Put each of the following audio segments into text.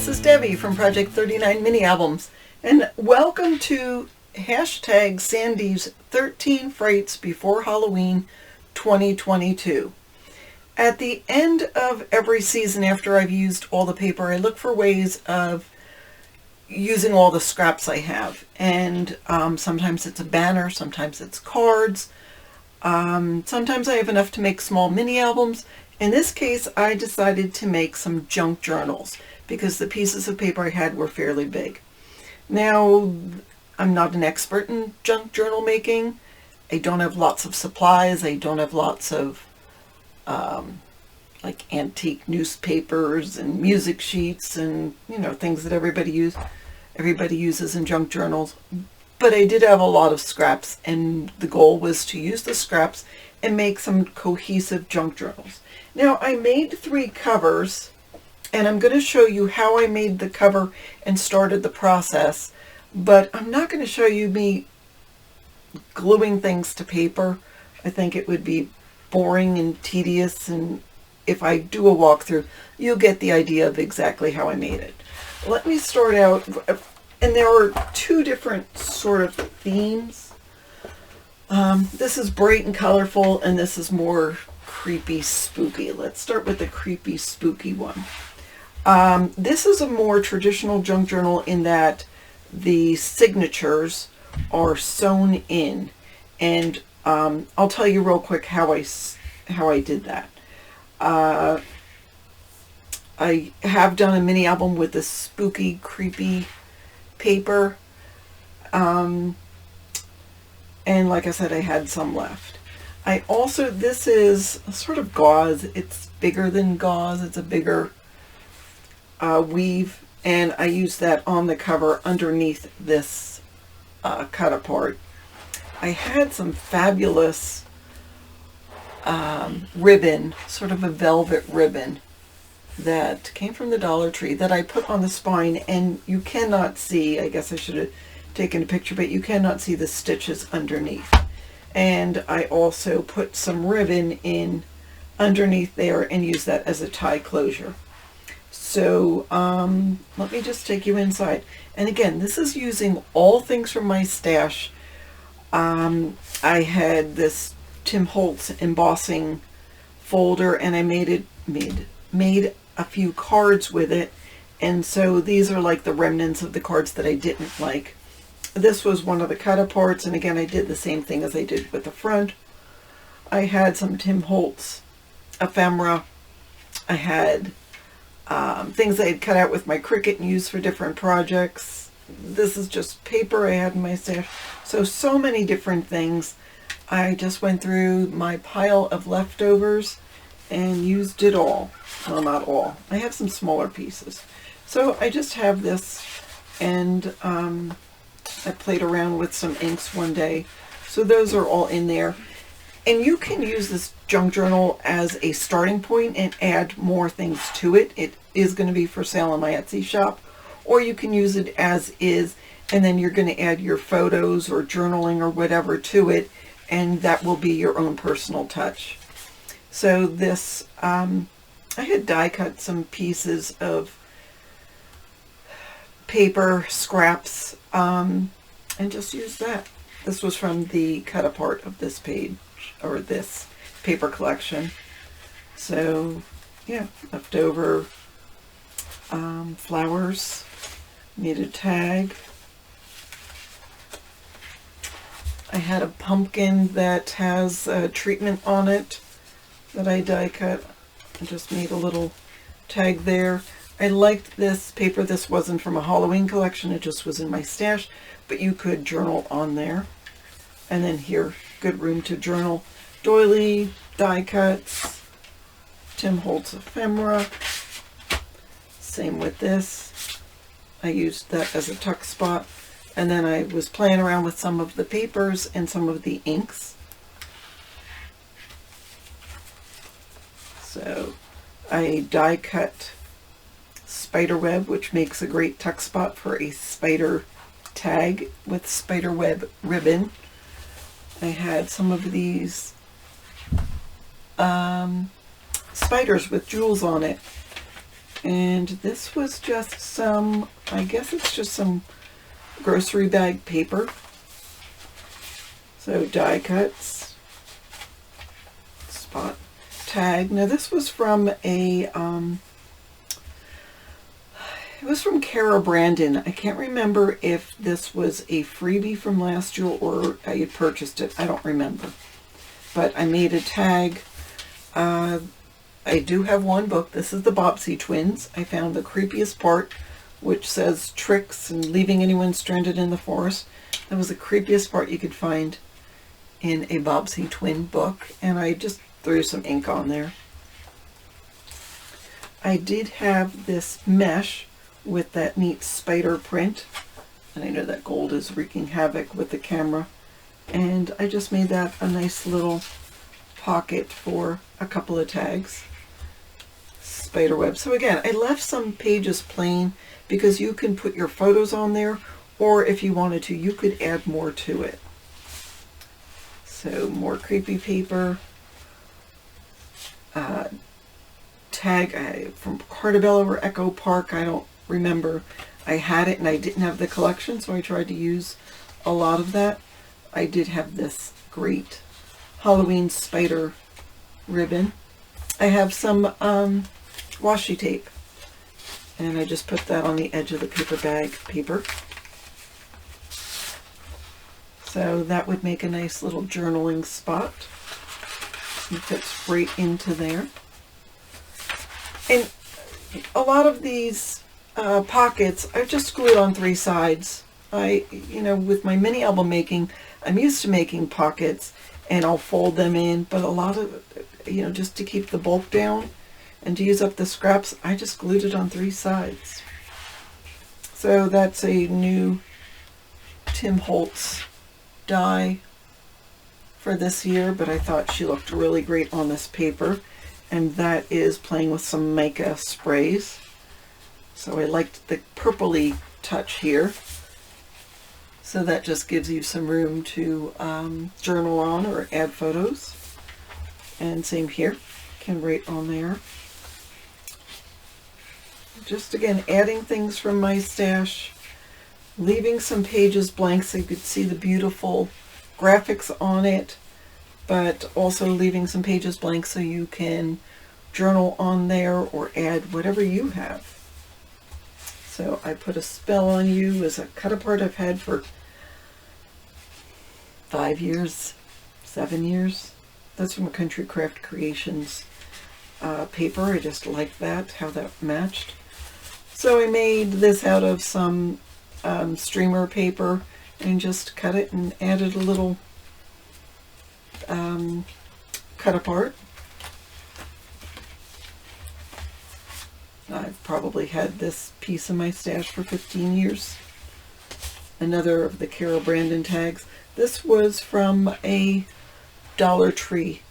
this is Debbie from Project 39 Mini Albums, and welcome to hashtag Sandy's 13 Frights Before Halloween 2022. At the end of every season, after I've used all the paper, I look for ways of using all the scraps I have, and sometimes it's a banner, sometimes it's cards, sometimes I have enough to make small mini albums. In this case, I decided to make some junk journals because the pieces of paper I had were fairly big. Now, I'm not an expert in junk journal making. I don't have lots of supplies. I don't have lots of like antique newspapers and music sheets and, you know, things that everybody uses in junk journals. But I did have a lot of scraps, and the goal was to use the scraps and make some cohesive junk journals. Now, I made 3 covers, and I'm going to show you how I made the cover and started the process, but I'm not going to show you me gluing things to paper. I think it would be boring and tedious, and if I do a walkthrough, you'll get the idea of exactly how I made it. Let me start out, and there are 2 different sort of themes. This is bright and colorful, and this is more creepy, spooky. Let's start with the creepy, spooky one. This is a more traditional junk journal in that the signatures are sewn in, and I'll tell you real quick how I did that. I have done a mini album with this spooky, creepy paper, and like I said, I had some left. This is a sort of gauze. It's bigger than gauze. It's a bigger weave, and I used that on the cover underneath this cut apart. I had some fabulous ribbon, sort of a velvet ribbon that came from the Dollar Tree that I put on the spine, and you cannot see, I guess I should have taken a picture, but you cannot see the stitches underneath. And I also put some ribbon in underneath there and use that as a tie closure. So let me just take you inside. And again, this is using all things from my stash. I had this Tim Holtz embossing folder, and I made a few cards with it, and so these are like the remnants of the cards that I didn't like. This was one of the cut aparts, and again I did the same thing as I did with the front. I had some Tim Holtz ephemera. I had things I had cut out with my Cricut and used for different projects. This is just paper I had in my stash. So many different things. I just went through my pile of leftovers and used it all. Well, not all. I have some smaller pieces. So I just have this, and I played around with some inks one day. So those are all in there. And you can use this junk journal as a starting point and add more things to it. It is going to be for sale on my Etsy shop. Or you can use it as is, and then you're going to add your photos or journaling or whatever to it, and that will be your own personal touch. So this, I had die cut some pieces of paper scraps and just used that. This was from the cut apart of this page, or this paper collection. So yeah, leftover flowers, made a tag. I had a pumpkin that has a treatment on it that I die cut. I just made a little tag there. I liked this paper. This wasn't from a Halloween collection. It just was in my stash, but you could journal on there. And then here, good room to journal. Doily, die cuts, Tim Holtz ephemera. Same with this. I used that as a tuck spot. And then I was playing around with some of the papers and some of the inks. So I die cut spider web, which makes a great tuck spot for a spider tag with spider web ribbon. I had some of these spiders with jewels on it, And this was just some, I guess it's just some grocery bag paper. So die cuts, spot tag. Now this was from a, it was from Cara Brandon. I can't remember if this was a freebie from last year or I had purchased it. I don't remember. But I made a tag. I do have one book. This is the Bobbsey Twins. I found the creepiest part, which says tricks and leaving anyone stranded in the forest. That was the creepiest part you could find in a Bobbsey Twin book. And I just threw some ink on there. I did have this mesh with that neat spider print. And I know that gold is wreaking havoc with the camera. And I just made that a nice little pocket for a couple of tags. Spider web. So again, I left some pages plain because you can put your photos on there, or if you wanted to, you could add more to it. So more creepy paper. Tag from Cartabello or Echo Park. I don't remember. I had it and I didn't have the collection, so I tried to use a lot of that. I did have this great Halloween spider ribbon. I have some washi tape, and I just put that on the edge of the paper bag paper. So that would make a nice little journaling spot. It fits right into there. And a lot of these pockets, I just glued on 3 sides. With my mini album making, I'm used to making pockets and I'll fold them in, but a lot of, just to keep the bulk down and to use up the scraps, I just glued it on 3 sides. So that's a new Tim Holtz die for this year, but I thought she looked really great on this paper. And that is playing with some mica sprays. So I liked the purpley touch here. So that just gives you some room to journal on or add photos. And same here, can write on there. Just again, adding things from my stash, leaving some pages blank so you could see the beautiful graphics on it, but also leaving some pages blank so you can journal on there or add whatever you have. So I put a spell on you as a cut apart I've had for 5 years, 7 years. That's from Country Craft Creations paper. I just liked that, how that matched. So I made this out of some streamer paper and just cut it and added a little cut apart. I've probably had this piece in my stash for 15 years. Another of the Cara Brandon tags. This was from a Dollar Tree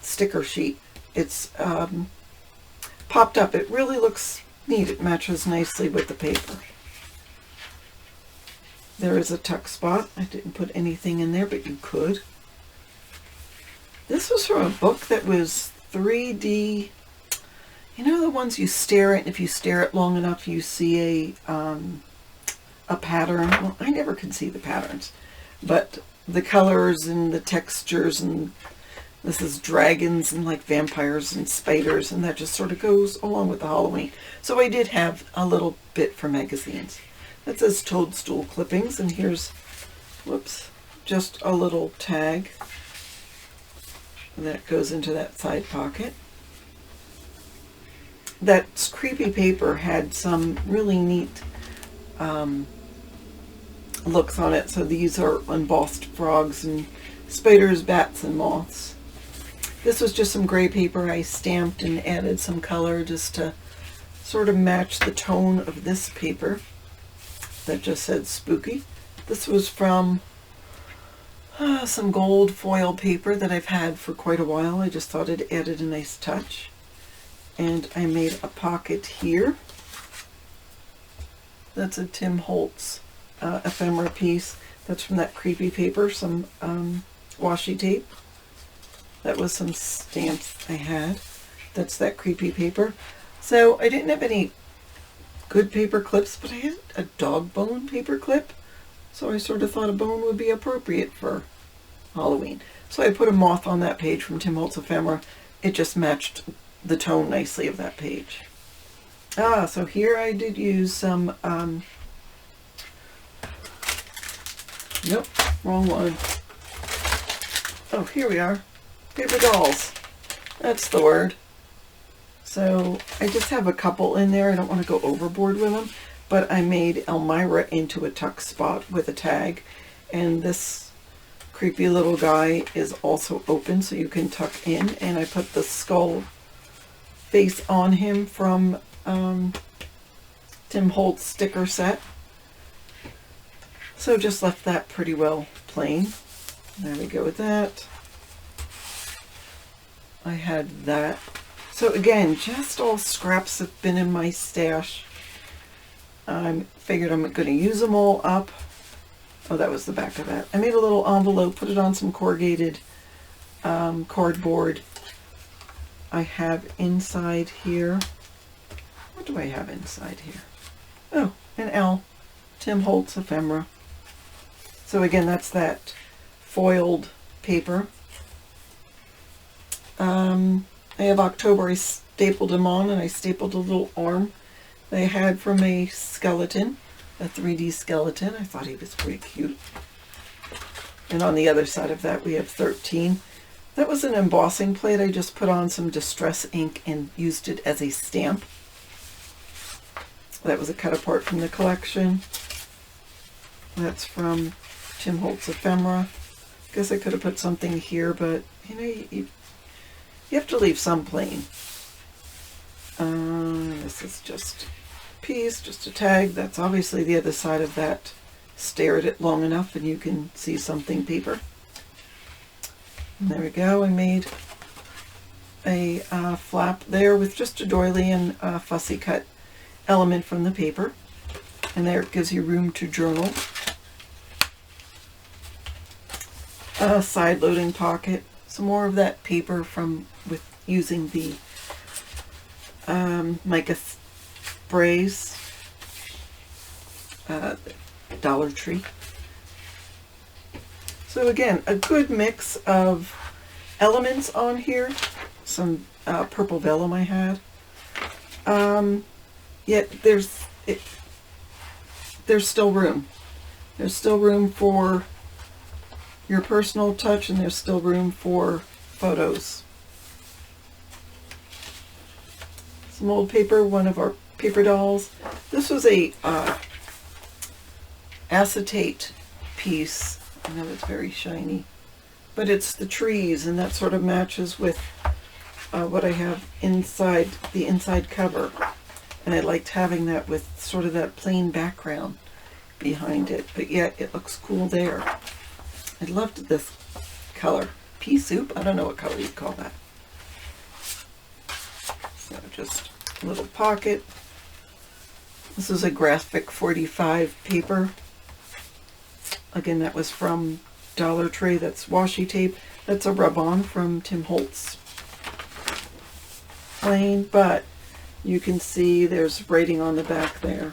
sticker sheet. It's popped up. It really looks neat. It matches nicely with the paper. There is a tuck spot. I didn't put anything in there, but you could. This was from a book that was 3D. You know the ones you stare at, and if you stare at long enough, you see a pattern. Well, I never could see the patterns, but the colors and the textures, and this is dragons and like vampires and spiders, and that just sort of goes along with the Halloween. So I did have a little bit for magazines. That says toadstool clippings, and here's, whoops, just a little tag that goes into that side pocket. That creepy paper had some really neat looks on it. So these are embossed frogs and spiders, bats, and moths. This was just some gray paper I stamped and added some color just to sort of match the tone of this paper that just said spooky. This was from some gold foil paper that I've had for quite a while. I just thought it added a nice touch. And I made a pocket here. That's a Tim Holtz ephemera piece. That's from that creepy paper, some washi tape. That was some stamps I had. That's that creepy paper. So I didn't have any good paper clips, but I had a dog bone paper clip. So I sort of thought a bone would be appropriate for Halloween. So I put a moth on that page from Tim Holtz Ephemera. It just matched the tone nicely of that page. So here I did use some, nope, wrong one. Oh, here we are. Paper dolls. That's the word. So I just have a couple in there. I don't want to go overboard with them, but I made Elmira into a tuck spot with a tag, and this creepy little guy is also open so you can tuck in, and I put the skull face on him from Tim Holtz sticker set. So just left that pretty well plain. There we go with that. I had that. So again, just all scraps have been in my stash. I figured I'm going to use them all up. Oh, that was the back of that. I made a little envelope, put it on some corrugated cardboard. I have inside here, what do I have inside here? Oh, an L, Tim Holtz Ephemera. So again, that's that foiled paper. I have October. I stapled them on, and I stapled a little arm they had from a skeleton, a 3D skeleton. I thought he was pretty cute. And on the other side of that, we have 13. That was an embossing plate. I just put on some distress ink and used it as a stamp. That was a cut apart from the collection. That's from Tim Holtz Ephemera. Guess I could have put something here, but you know, you have to leave some plain. This is just a piece, just a tag. That's obviously the other side of that. Stare at it long enough and you can see something paper. And there we go. I made a flap there with just a doily and a fussy cut element from the paper. And there it gives you room to journal. A side loading pocket. Some more of that paper from with using the mica sprays, Dollar Tree. So again, a good mix of elements on here. Some purple vellum I had. Yet there's still room. There's still room for your personal touch, and there's still room for photos. Some old paper, one of our paper dolls. This was a acetate piece. I know it's very shiny, but it's the trees, and that sort of matches with what I have inside, the inside cover. And I liked having that with sort of that plain background behind it, but yet it looks cool there. I loved this color. Pea soup? I don't know what color you'd call that. So just a little pocket. This is a graphic 45 paper. Again, that was from Dollar Tree. That's washi tape. That's a rub-on from Tim Holtz. Plain, but you can see there's writing on the back there.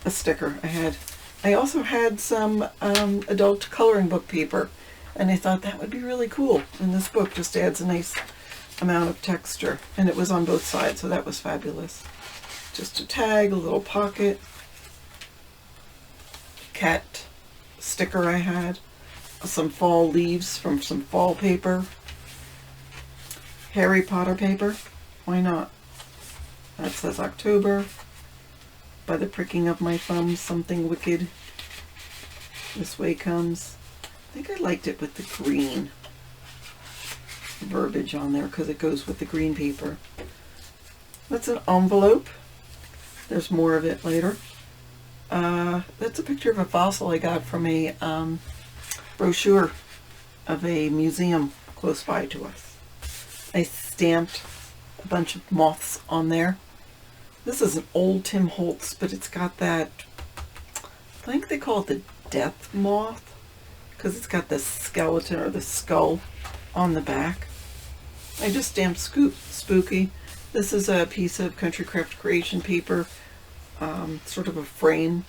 A sticker I had. I also had some adult coloring book paper, and I thought that would be really cool in this book. Just adds a nice amount of texture, and it was on both sides, so that was fabulous. Just a tag, a little pocket, cat sticker I had, some fall leaves from some fall paper, Harry Potter paper, why not? That says October. By the pricking of my thumb, something wicked this way comes. I think I liked it with the green verbiage on there because it goes with the green paper. That's an envelope. There's more of it later. That's a picture of a fossil I got from a brochure of a museum close by to us. I stamped a bunch of moths on there. This is an old Tim Holtz, but it's got that, I think they call it the death moth. because it's got the skeleton or the skull on the back. I just stamped Spooky. This is a piece of Country Craft Creation paper, sort of a frame.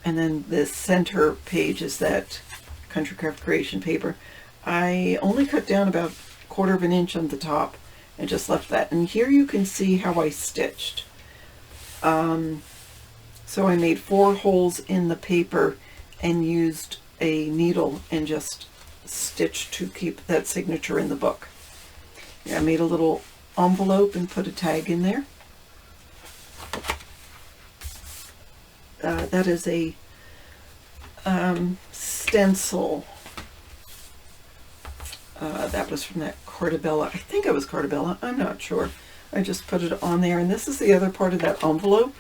And then the center page is that Country Craft Creation paper. I only cut down about 1/4 of an inch on the top and just left that. And here you can see how I stitched. So I made 4 holes in the paper and used a needle and just stitched to keep that signature in the book. Yeah, I made a little envelope and put a tag in there. That is a stencil. That was from that Cordabella. I think it was Cordabella. I'm not sure. I just put it on there. And this is the other part of that envelope.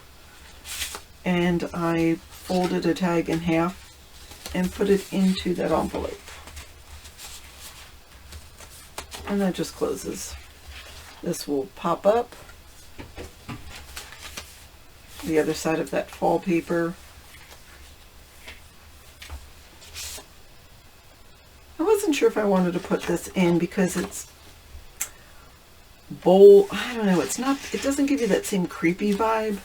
And I folded a tag in half and put it into that envelope. And that just closes. This will pop up. The other side of that fall paper. I wasn't sure if I wanted to put this in because it's bold. I don't know, it's not, it doesn't give you that same creepy vibe,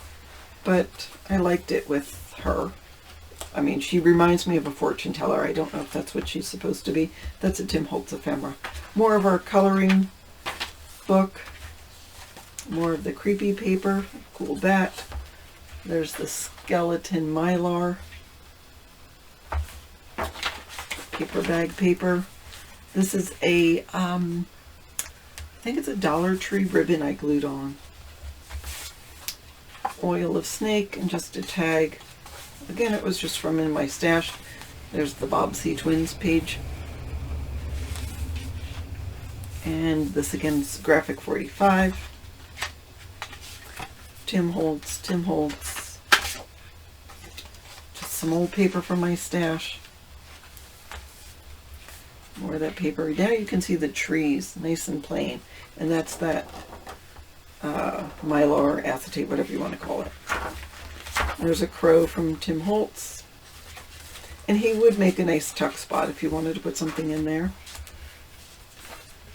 but I liked it with her. I mean, she reminds me of a fortune teller. I don't know if that's what she's supposed to be. That's a Tim Holtz ephemera. More of our coloring book. More of the creepy paper. Cool bat. There's the skeleton mylar. Paper bag paper. This is a, I think it's a Dollar Tree ribbon I glued on. Oil of snake and just a tag. Again, it was just from in my stash. There's the Bobbsey Twins page. And this again is Graphic 45. Tim Holtz. Just some old paper from my stash. More of that paper. Now you can see the trees, nice and plain. And that's that mylar, acetate, whatever you want to call it. There's a crow from Tim Holtz. And he would make a nice tuck spot if you wanted to put something in there.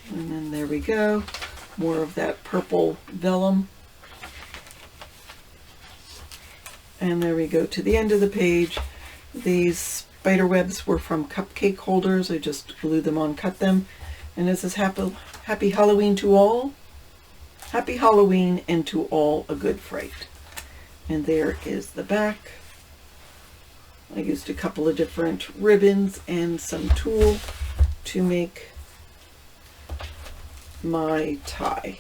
And then there we go. More of that purple vellum. And there we go to the end of the page. These spider webs were from cupcake holders. I just glued them on, cut them. And this is Happy Halloween to all. Happy Halloween, and to all a good fright. And there is the back. I used a couple of different ribbons and some tulle to make my tie.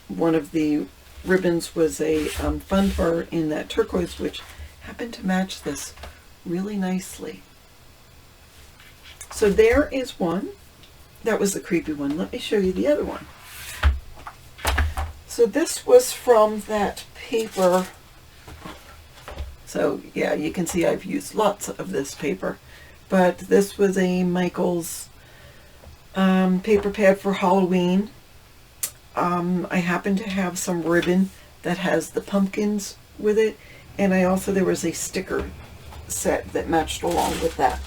One of the ribbons was a fun fur in that turquoise, which happened to match this really nicely. So there is one. That was the creepy one. Let me show you the other one. So this was from that paper. So yeah, you can see I've used lots of this paper. But this was a Michael's paper pad for Halloween. I happen to have some ribbon that has the pumpkins with it. And there was a sticker set that matched along with that.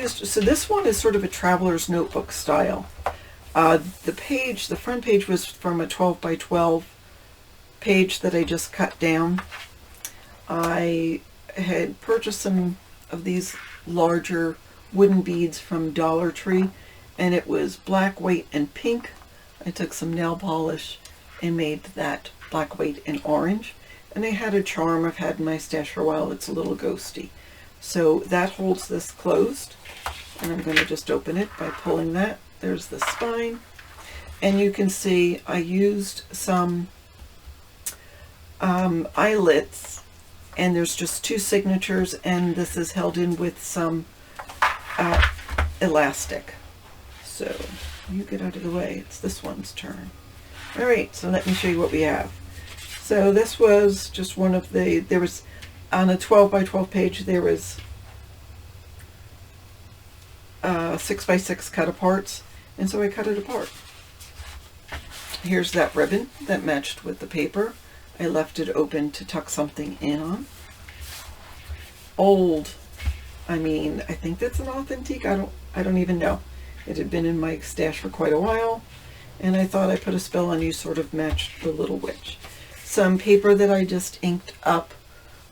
So this one is sort of a traveler's notebook style. The front page was from a 12 by 12 page that I just cut down. I had purchased some of these larger wooden beads from Dollar Tree, and it was black, white, and pink. I took some nail polish and made that black, white, and orange. And I had a charm I've had in my stash for a while. It's a little ghosty. So that holds this closed, and I'm going to just open it by pulling that. There's the spine, and you can see I used some eyelets, and there's just 2 signatures, and this is held in with some elastic. So you get out of the way, it's this one's turn. All right, so let me show you what we have. So this was just one of there was, on a 12 by 12 page, there was 6 by 6 cut aparts, and so I cut it apart. Here's that ribbon that matched with the paper. I left it open to tuck something in on. Old. I mean, I think that's an authentique. I don't even know. It had been in my stash for quite a while, and I thought I put a spell on you sort of matched the Little Witch. Some paper that I just inked up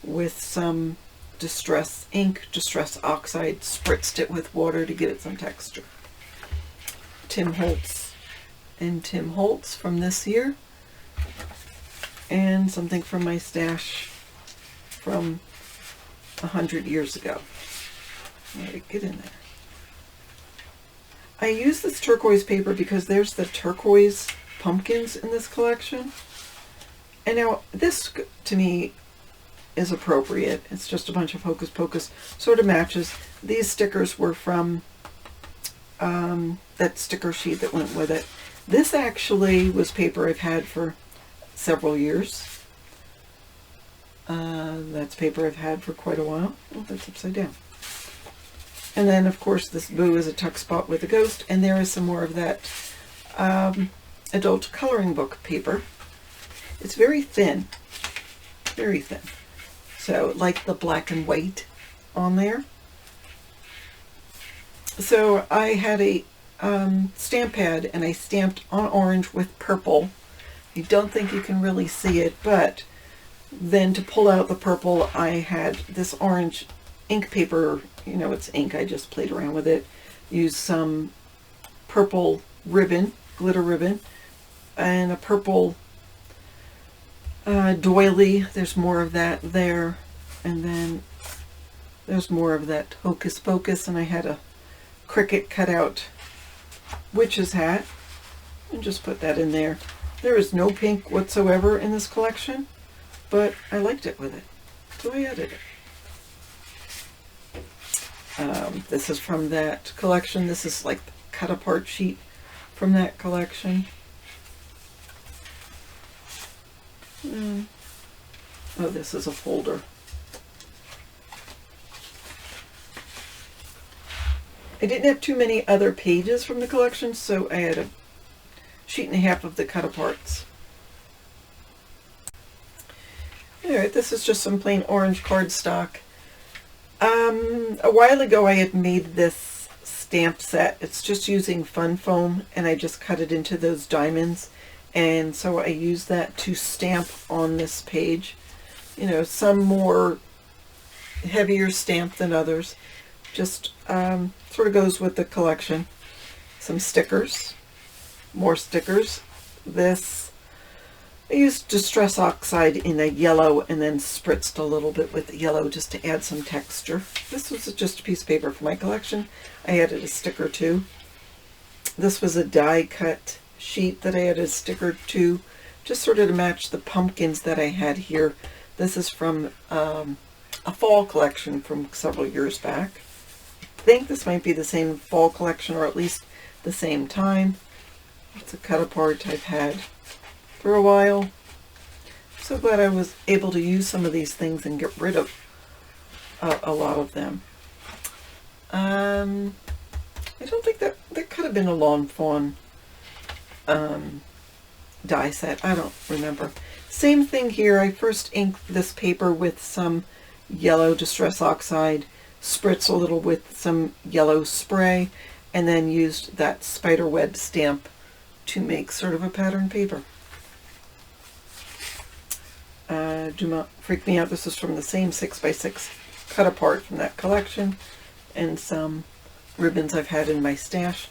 with some distress ink, distress oxide, spritzed it with water to give it some texture. Tim Holtz and Tim Holtz from this year, and something from my stash from 100 years ago. All right, get in there. I use this turquoise paper because there's the turquoise pumpkins in this collection. And now this, to me, is appropriate. It's just a bunch of hocus pocus, sort of matches. These stickers were from that sticker sheet that went with it. This actually was paper I've had for several years. That's paper I've had for quite a while. Oh, that's upside down. And then, of course, this Boo is a tuck spot with a ghost, and there is some more of that adult coloring book paper. It's very thin, very thin. So, like the black and white on there. So, I had a stamp pad, and I stamped on orange with purple. I don't think you can really see it, but then to pull out the purple, I had this orange ink paper. You know, it's ink. I just played around with it. Used some purple ribbon, glitter ribbon, and a purple doily. There's more of that there. And then there's more of that hocus pocus. And I had a cricket cut out witch's hat. And just put that in there. There is no pink whatsoever in this collection, but I liked it with it. So I added it. This is from that collection. This is like the cut apart sheet from that collection. Oh, this is a folder. I didn't have too many other pages from the collection, so I had a sheet and a half of the cut aparts. Alright, this is just some plain orange cardstock. A while ago I had made this stamp set. It's just using fun foam, and I just cut it into those diamonds, and so I use that to stamp on this page. You know, some more heavier stamp than others. Just sort of goes with the collection. Some stickers, more stickers. This, I used Distress Oxide in a yellow and then spritzed a little bit with the yellow just to add some texture. This was just a piece of paper for my collection. I added a sticker to. This was a die cut sheet that I added a sticker to, just sort of to match the pumpkins that I had here. This is from a fall collection from several years back. I think this might be the same fall collection, or at least the same time. It's a cut apart I've had for a while. I'm so glad I was able to use some of these things and get rid of a lot of them. I don't think that could have been a Lawn Fawn die set. I don't remember. Same thing here. I first inked this paper with some yellow Distress Oxide, spritz a little with some yellow spray, and then used that spider web stamp to make sort of a pattern paper. Do not freak me out. This is from the same 6x6 cut apart from that collection, and some ribbons I've had in my stash.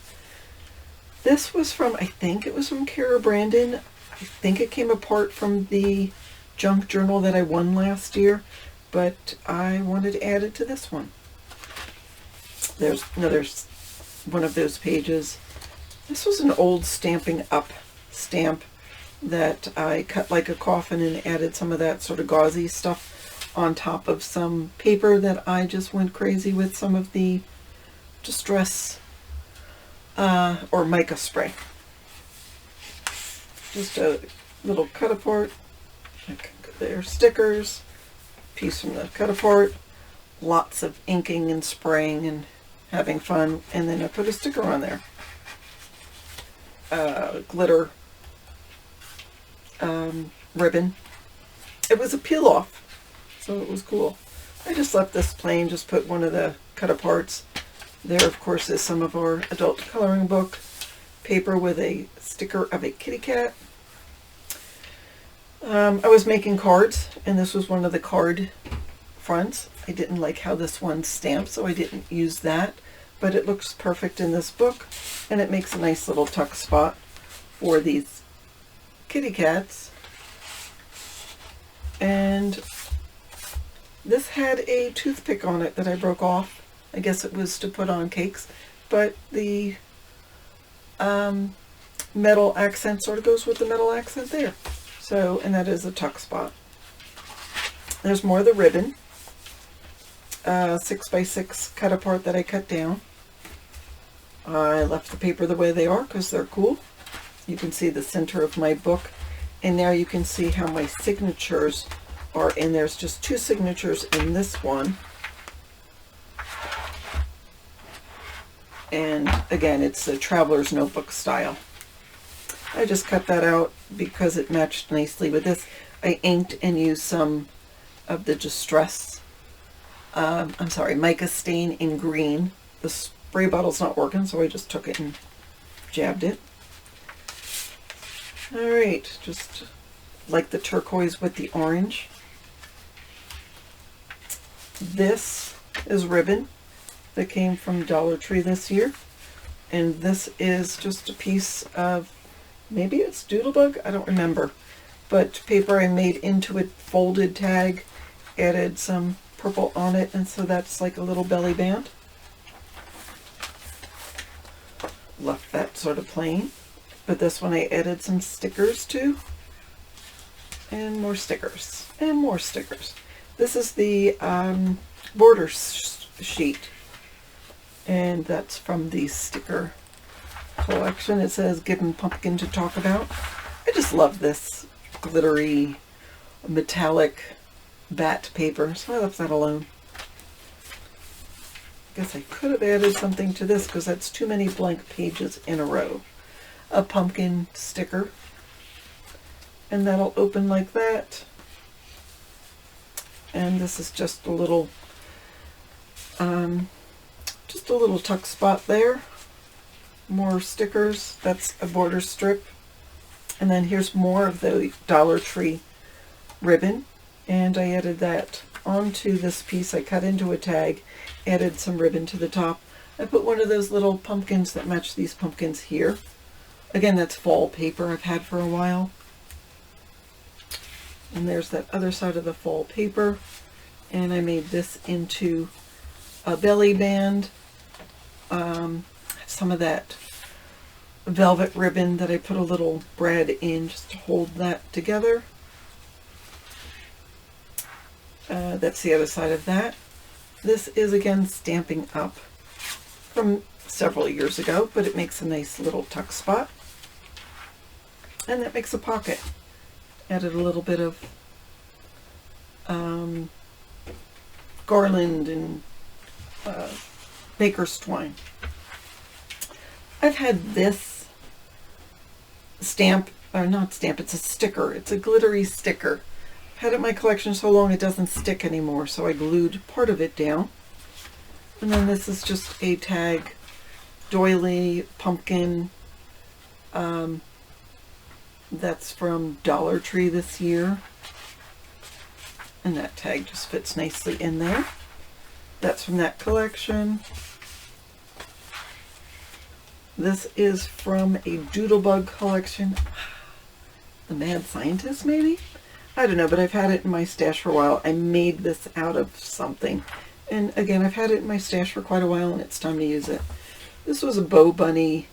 This was from, I think it was from Kara Brandon. I think it came apart from the junk journal that I won last year, but I wanted to add it to this one. There's another one of those pages. This was an old Stamping Up stamp that I cut like a coffin and added some of that sort of gauzy stuff on top of some paper that I just went crazy with some of the Distress or mica spray. Just a little cut apart. There, stickers, piece from the cut apart, lots of inking and spraying and having fun, and then I put a sticker on there. Glitter ribbon it was a peel off, so it was cool. I just left this plain, just put one of the cut aparts. There, of course, is some of our adult coloring book paper with a sticker of a kitty cat. I was making cards, and this was one of the card fronts. I didn't like how this one's stamped, so I didn't use that, but it looks perfect in this book, and it makes a nice little tuck spot for these kitty cats. And this had a toothpick on it that I broke off. I guess it was to put on cakes, but the metal accent sort of goes with the metal accent there. So, and that is a tuck spot. There's more of the ribbon, 6x6 cut apart that I cut down. I left the paper the way they are because they're cool. You can see the center of my book, and now you can see how my signatures are in. There's just 2 signatures in this one. And again, it's a traveler's notebook style. I just cut that out because it matched nicely with this. I inked and used some of the Distress, mica stain in green. The spray bottle's not working, so I just took it and jabbed it. Alright, just like the turquoise with the orange. This is ribbon that came from Dollar Tree this year. And this is just a piece of, maybe it's Doodlebug, I don't remember, but paper I made into a folded tag, added some purple on it, and so that's like a little belly band. Left that sort of plain, but this one I added some stickers to, and more stickers, and more stickers. This is the border sheet, and that's from the sticker collection. It says "Given Pumpkin to Talk About." I just love this glittery metallic bat paper, so I left that alone. Guess I could have added something to this because that's too many blank pages in a row. A pumpkin sticker, and that'll open like that. And this is just a little tuck spot there. More stickers. That's a border strip. And then here's more of the Dollar Tree ribbon, and I added that onto this piece. I cut into a tag, added some ribbon to the top. I put one of those little pumpkins that match these pumpkins here. Again, that's fall paper I've had for a while. And there's that other side of the fall paper, and I made this into a belly band. Some of that velvet ribbon that I put a little brad in just to hold that together. That's the other side of that. This is again Stampin' Up from several years ago, but it makes a nice little tuck spot. And that makes a pocket. Added a little bit of garland and baker's twine. I've had this stamp, or not stamp, it's a sticker. It's a glittery sticker. I've had it in my collection so long it doesn't stick anymore, so I glued part of it down. And then this is just a tag, doily, pumpkin. That's from Dollar Tree this year. And that tag just fits nicely in there. That's from that collection. This is from a Doodlebug collection. The Mad Scientist, maybe? I don't know, but I've had it in my stash for a while. I made this out of something. And again, I've had it in my stash for quite a while, and it's time to use it. This was a Bow Bunny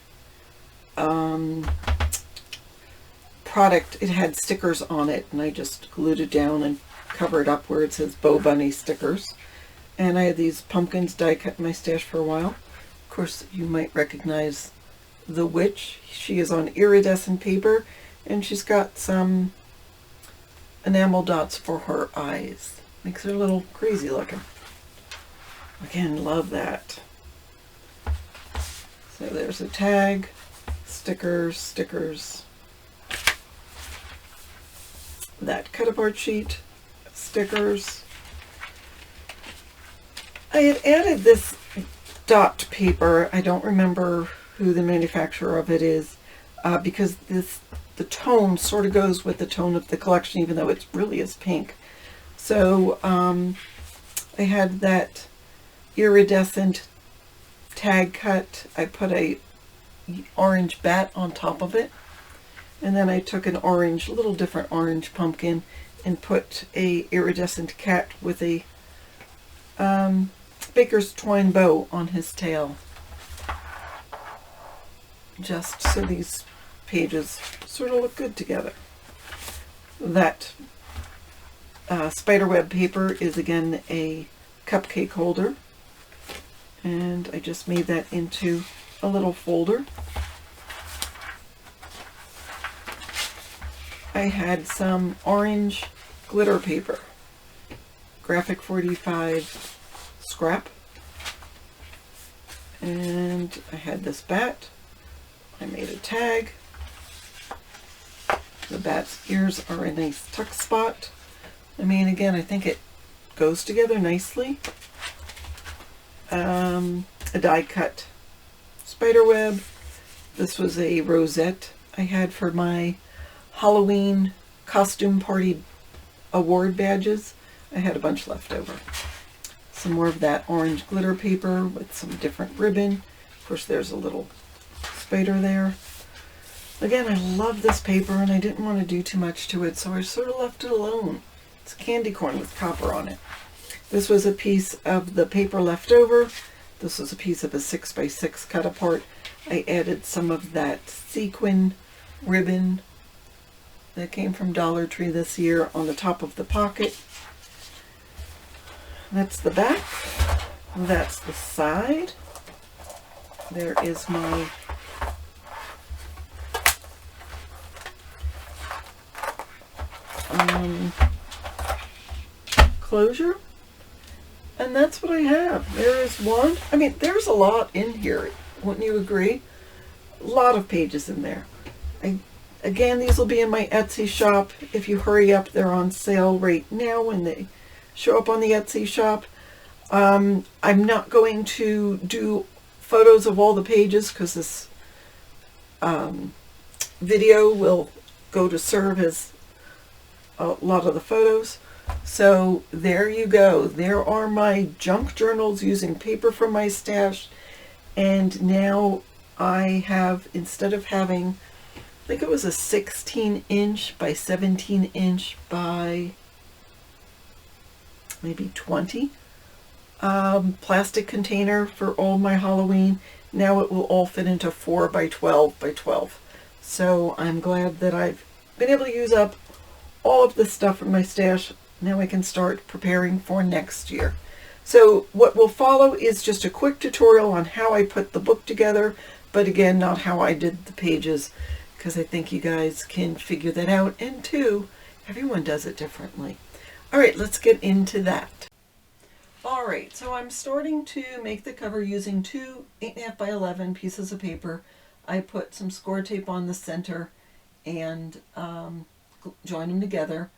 product. It had stickers on it, and I just glued it down and covered up where it says Bow Bunny stickers. And I had these pumpkins die cut in my stash for a while. Of course, you might recognize the witch. She is on iridescent paper, and she's got some enamel dots for her eyes. Makes her a little crazy looking. Again, love that. So there's a tag, stickers, stickers. that cut-apart sheet, stickers. I had added this dot paper. I don't remember who the manufacturer of it is, because the tone sort of goes with the tone of the collection, even though it really is pink. So I had that iridescent tag cut. I put a orange bat on top of it, and then I took an orange, little different orange pumpkin, and put a iridescent cat with a baker's twine bow on his tail, just so these pages sort of look good together. That spiderweb paper is again a cupcake holder, and I just made that into a little folder. I had some orange glitter paper, graphic 45 scrap, and I had this bat. I made a tag. The bat's ears are a nice tuck spot. I mean, again, I think it goes together nicely. A die cut spider web. This was a rosette I had for my Halloween costume party award badges. I had a bunch left over. Some more of that orange glitter paper with some different ribbon. Of course, there's a little spider there. Again, I love this paper, and I didn't want to do too much to it, so I sort of left it alone. It's candy corn with copper on it. This was a piece of the paper left over. This was a piece of a 6x6 cut apart. I added some of that sequin ribbon that came from Dollar Tree this year on the top of the pocket. That's the back. That's the side. There is my closure, and that's what I have. There is one. I mean, there's a lot in here, wouldn't you agree? A lot of pages in there. Again, these will be in my Etsy shop. If you hurry up, they're on sale right now when they show up on the Etsy shop. I'm not going to do photos of all the pages because this video will go to serve as a lot of the photos. So there you go. There are my junk journals using paper from my stash. And now I have, instead of having, I think it was a 16-inch by 17-inch by maybe 20 plastic container for all my Halloween. Now it will all fit into 4 by 12 by 12. So I'm glad that I've been able to use up all of the stuff from my stash. Now I can start preparing for next year. So what will follow is just a quick tutorial on how I put the book together, but again, not how I did the pages, because I think you guys can figure that out. And two, everyone does it differently. All right, let's get into that. All right, so I'm starting to make the cover using two 8.5 by 11 pieces of paper. I put some score tape on the center and join them together.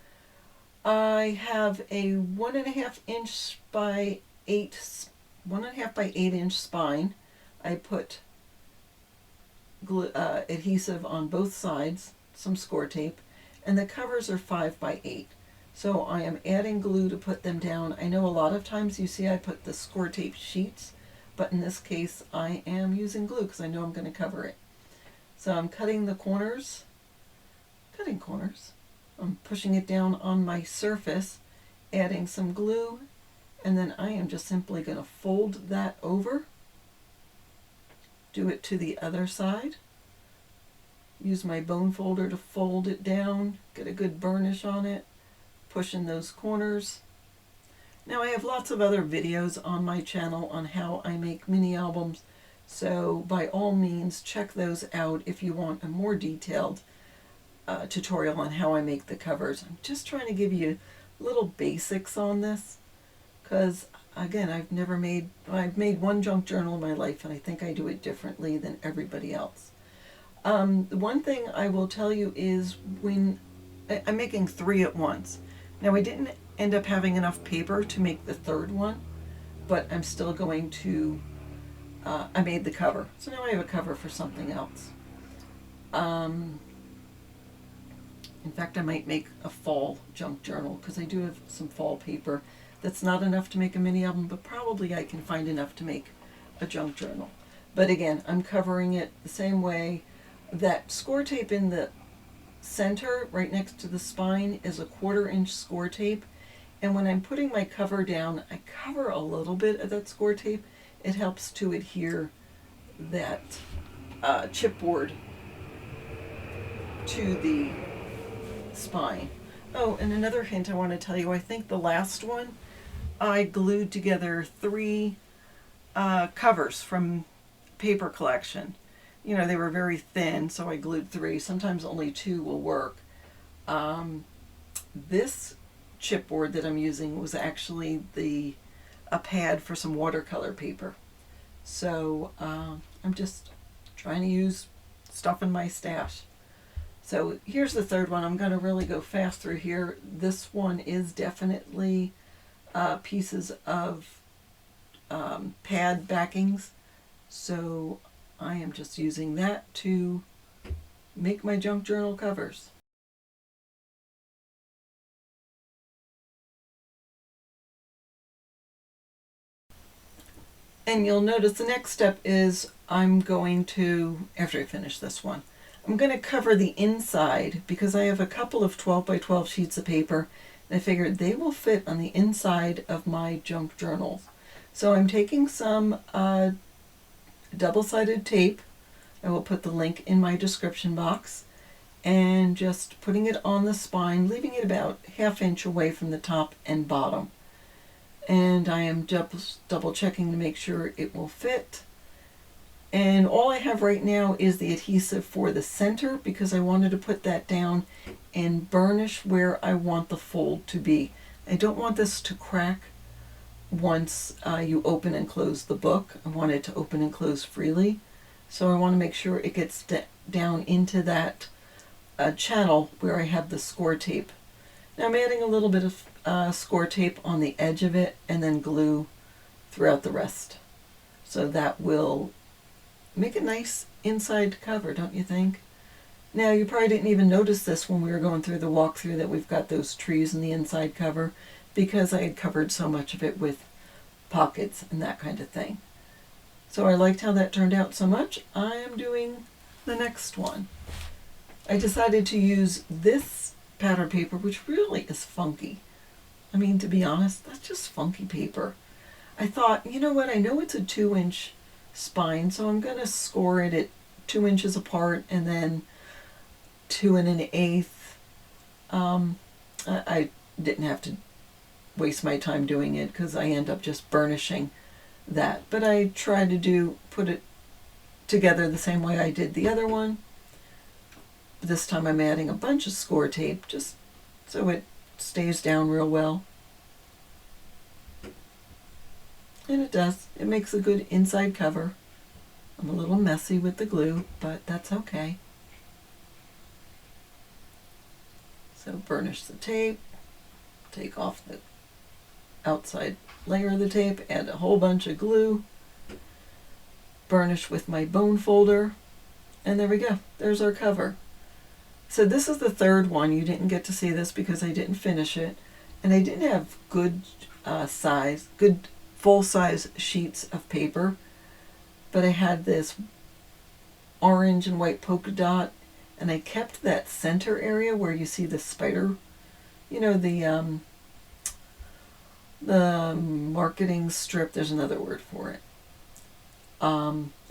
I have a 1.5 inch by 1.5 by 8 inch spine. I put adhesive on both sides, some score tape, and the covers are 5 by 8. So I am adding glue to put them down. I know a lot of times you see I put the score tape sheets, but in this case I am using glue because I know I'm going to cover it. So I'm cutting the corners, I'm pushing it down on my surface, adding some glue, and then I am just simply going to fold that over, do it to the other side, use my bone folder to fold it down, get a good burnish on it, push in those corners. Now I have lots of other videos on my channel on how I make mini albums, so by all means check those out if you want a more detailed tutorial on how I make the covers. I'm just trying to give you little basics on this because again, I've made one junk journal in my life and I think I do it differently than everybody else. The one thing I will tell you is when I'm making 3 at once. Now I didn't end up having enough paper to make the third one, but I'm still going to, I made the cover. So now I have a cover for something else. In fact, I might make a fall junk journal because I do have some fall paper that's not enough to make a mini album, but probably I can find enough to make a junk journal. But again, I'm covering it the same way. That score tape in the center, right next to the spine, is a 1/4 inch score tape. And when I'm putting my cover down, I cover a little bit of that score tape. It helps to adhere that chipboard to the spine. Oh, and another hint I want to tell you, I think the last one, I glued together 3 covers from paper collection. You know, they were very thin, so I glued 3. Sometimes only 2 will work. This chipboard that I'm using was actually a pad for some watercolor paper. So I'm just trying to use stuff in my stash. So here's the third one. I'm going to really go fast through here. This one is definitely pieces of pad backings. So I am just using that to make my junk journal covers. And you'll notice the next step is I'm going to, after I finish this one, I'm going to cover the inside because I have a couple of 12 by 12 sheets of paper and I figured they will fit on the inside of my junk journals. So I'm taking some double-sided tape. I will put the link in my description box, and just putting it on the spine, leaving it about 1/2 inch away from the top and bottom. And I am double checking to make sure it will fit. And all I have right now is the adhesive for the center because I wanted to put that down and burnish where I want the fold to be. I don't want this to crack once you open and close the book. I want it to open and close freely. So I want to make sure it gets down into that channel where I have the score tape. Now I'm adding a little bit of score tape on the edge of it and then glue throughout the rest. So that will make a nice inside cover, don't you think? Now you probably didn't even notice this when we were going through the walkthrough that we've got those trees in the inside cover because I had covered so much of it with pockets and that kind of thing. So I liked how that turned out so much, I am doing the next one. I decided to use this pattern paper, which really is funky. I mean, to be honest, that's just funky paper. I thought, you know what, I know it's a 2-inch spine, so I'm going to score it at 2 inches apart and then 2 1/8. I didn't have to waste my time doing it because I end up just burnishing that. But I tried to put it together the same way I did the other one. This time I'm adding a bunch of score tape just so it stays down real well. And it does. It makes a good inside cover. I'm a little messy with the glue, but that's okay. So burnish the tape, take off the outside layer of the tape, add a whole bunch of glue, burnish with my bone folder, and there we go. There's our cover. So this is the third one. You didn't get to see this because I didn't finish it, and I didn't have good full-size sheets of paper, but I had this orange and white polka dot, and I kept that center area where you see the spider, you know, the marketing strip, there's another word for it.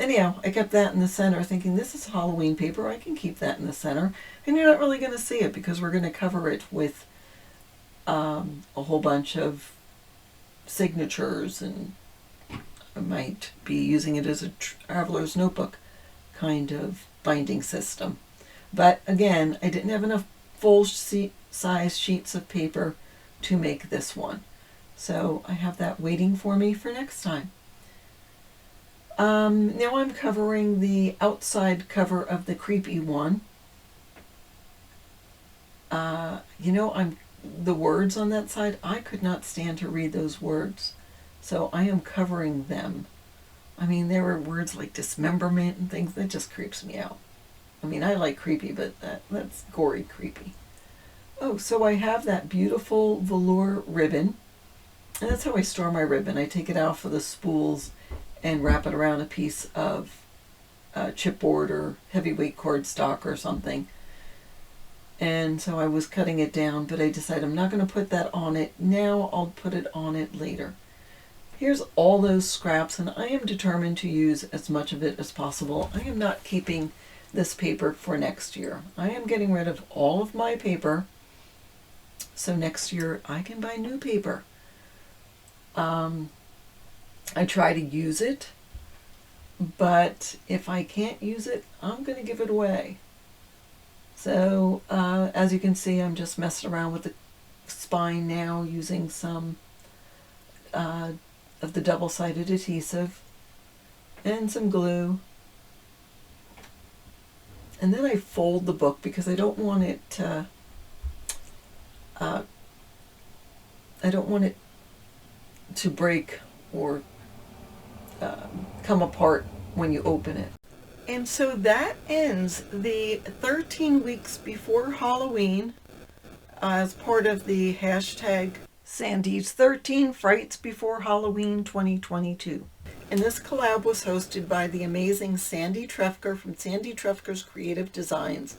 Anyhow, I kept that in the center thinking this is Halloween paper, I can keep that in the center, and you're not really going to see it because we're going to cover it with a whole bunch of signatures, and I might be using it as a traveler's notebook kind of binding system. But again, I didn't have enough full-size sheets of paper to make this one. So I have that waiting for me for next time. Now I'm covering the outside cover of the creepy one. You know, the words on that side, I could not stand to read those words. So I am covering them. I mean, there were words like dismemberment and things that just creeps me out. I mean, I like creepy, but that's gory creepy. Oh, so I have that beautiful velour ribbon. And that's how I store my ribbon. I take it out for the spools and wrap it around a piece of chipboard or heavyweight cardstock or something. And so I was cutting it down, but I decided I'm not going to put that on it now. I'll put it on it later. Here's all those scraps, and I am determined to use as much of it as possible. I am not keeping this paper for next year. I am getting rid of all of my paper, so next year I can buy new paper. I try to use it, but if I can't use it, I'm going to give it away. So as you can see, I'm just messing around with the spine now, using some of the double-sided adhesive and some glue. And then I fold the book because I don't want it to, break or come apart when you open it. And so that ends the 13 weeks before Halloween as part of the hashtag Sandy's 13 Frights Before Halloween 2022. And this collab was hosted by the amazing Sandy Trefker from Sandy Trefker's Creative Designs.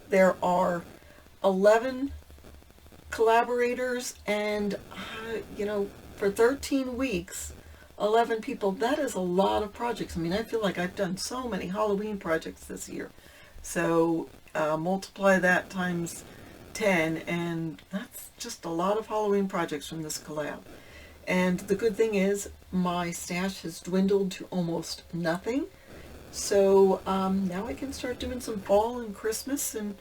There are 11 collaborators, and for 13 weeks, 11 people, that is a lot of projects. I mean, I feel like I've done so many Halloween projects this year. So multiply that times 10, and that's just a lot of Halloween projects from this collab. And the good thing is my stash has dwindled to almost nothing. So now I can start doing some fall and Christmas and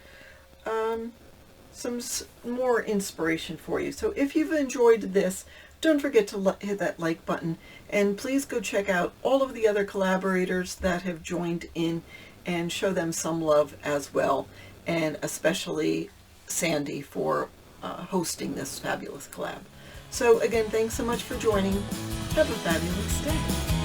some more inspiration for you. So if you've enjoyed this, don't forget to hit that like button, and please go check out all of the other collaborators that have joined in and show them some love as well, and especially Sandy for hosting this fabulous collab. So again, thanks so much for joining. Have a fabulous day.